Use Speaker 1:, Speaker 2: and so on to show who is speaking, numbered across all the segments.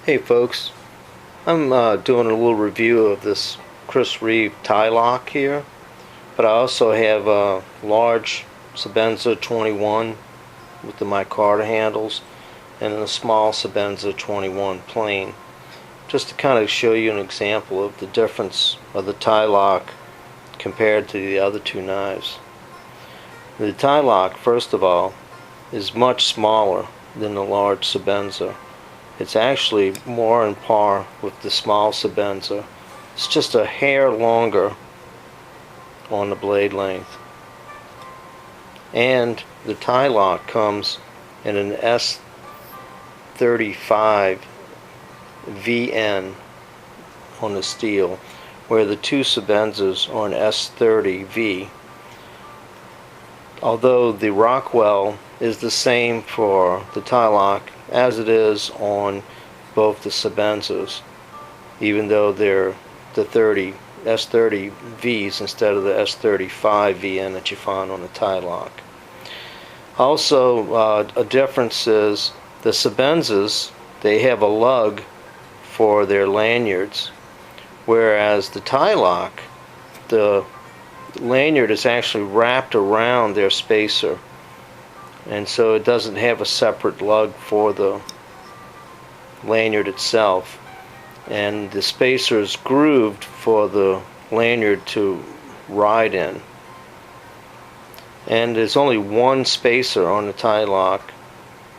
Speaker 1: Hey folks, I'm doing a little review of this Chris Reeve Ti-Lock here, but I also have a large Sebenza 21 with the micarta handles and a small Sebenza 21 plain, just to kind of show you an example of the difference of the Ti-Lock compared to the other two knives. The Ti-Lock, first of all, is much smaller than the large Sebenza. It's actually more on par with the small Sebenza. It's just a hair longer on the blade length. And the Ti-Lock comes in an S35 VN on the steel, where the two Sebenzas are an S30V. Although the Rockwell is the same for the Ti-Lock as it is on both the Sebenzas, even though they're the S30Vs instead of the S35 VN that you find on the Ti-Lock. Also, a difference is the Sebenzas, they have a lug for their lanyards, whereas the Ti-Lock, the lanyard is actually wrapped around their spacer, and so it doesn't have a separate lug for the lanyard itself, and the spacer is grooved for the lanyard to ride in. And there's only one spacer on the Ti-Lock,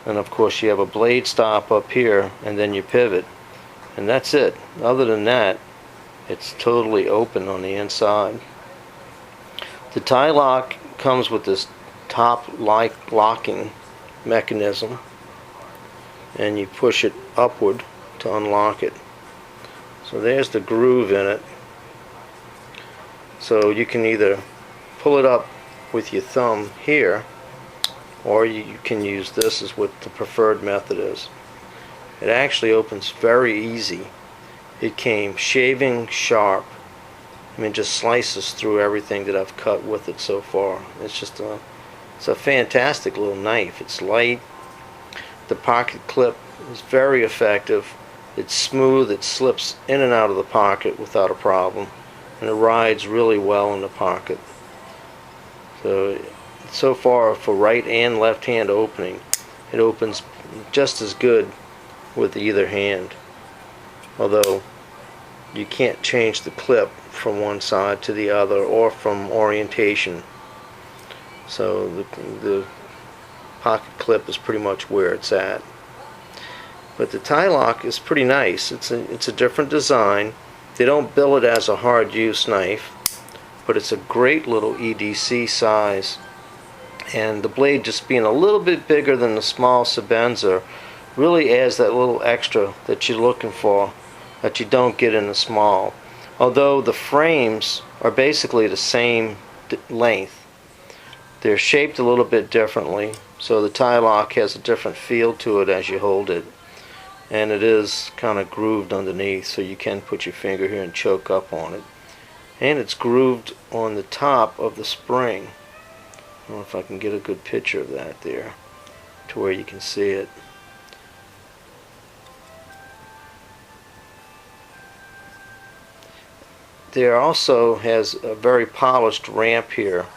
Speaker 1: and of course you have a blade stop up here and then you pivot, and that's it. Other than that, it's totally open on the inside. The Ti-Lock comes with this top locking mechanism, and you push it upward to unlock it. So there's the groove in it. So you can either pull it up with your thumb here, or you can use this as what the preferred method is. It actually opens very easy. It came shaving sharp. I mean, just slices through everything that I've cut with it so far. It's a fantastic little knife. It's light. The pocket clip is very effective. It's smooth. It slips in and out of the pocket without a problem, and it rides really well in the pocket. So far for right and left hand opening, it opens just as good with either hand. Although you can't change the clip from one side to the other or from orientation. So the pocket clip is pretty much where it's at. But the Ti-Lock is pretty nice. It's a different design. They don't bill it as a hard use knife, but it's a great little EDC size. And the blade just being a little bit bigger than the small Sebenza really adds that little extra that you're looking for that you don't get in the small. Although the frames are basically the same length, they're shaped a little bit differently, so the Ti-Lock has a different feel to it as you hold it, and it is kind of grooved underneath, so you can put your finger here and choke up on it. And it's grooved on the top of the spring. I don't know if I can get a good picture of that there to where you can see it. There also has a very polished ramp here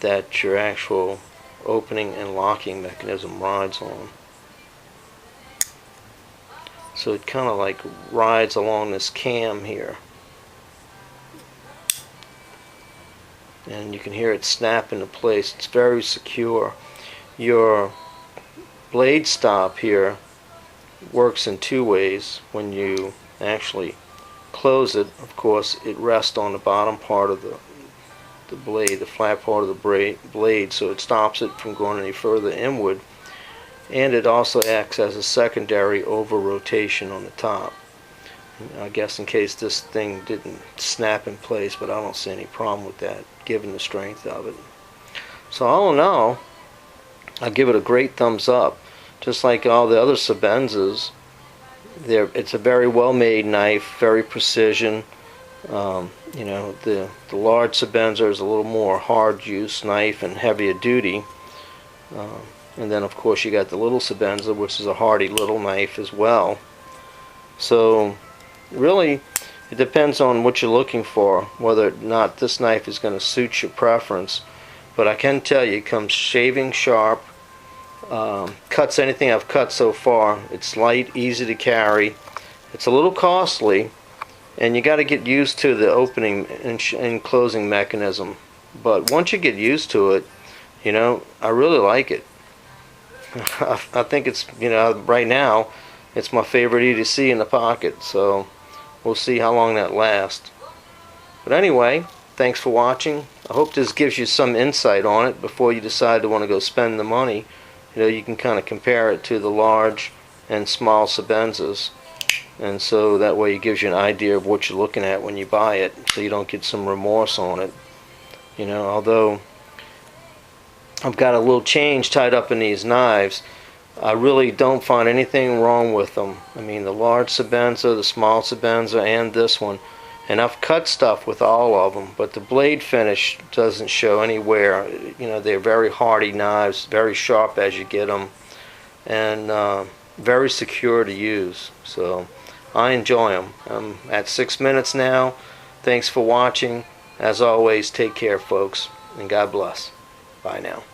Speaker 1: that your actual opening and locking mechanism rides on. So it kind of like rides along this cam here, and you can hear it snap into place. It's very secure. Your blade stop here works in two ways. When you actually close it, of course, it rests on the bottom part of the blade, the flat part of the blade, so it stops it from going any further inward, and it also acts as a secondary over rotation on the top. I guess in case this thing didn't snap in place, but I don't see any problem with that given the strength of it. So all in all, I give it a great thumbs up. Just like all the other Sebenzas, it's a very well made knife, very precision. You know, the large Sebenza is a little more hard use knife and heavier duty. And then of course you got the little Sebenza, which is a hardy little knife as well. So really it depends on what you're looking for, whether or not this knife is going to suit your preference. But I can tell you, it comes shaving sharp, cuts anything I've cut so far. It's light, easy to carry. It's a little costly, and you got to get used to the opening and closing mechanism. But once you get used to it, you know, I really like it. I think it's, you know, right now it's my favorite EDC in the pocket, so we'll see how long that lasts. But anyway, thanks for watching. I hope this gives you some insight on it before you decide to want to go spend the money. You know, you can kind of compare it to the large and small Sebenzas, and so that way it gives you an idea of what you're looking at when you buy it, so you don't get some remorse on it. You know, although I've got a little change tied up in these knives, I really don't find anything wrong with them. I mean, the large Sebenza, the small Sebenza, and this one. And I've cut stuff with all of them, but the blade finish doesn't show anywhere. You know, they're very hardy knives, very sharp as you get them, and very secure to use. So I enjoy them. I'm at 6 minutes now. Thanks for watching. As always, take care, folks, and God bless. Bye now.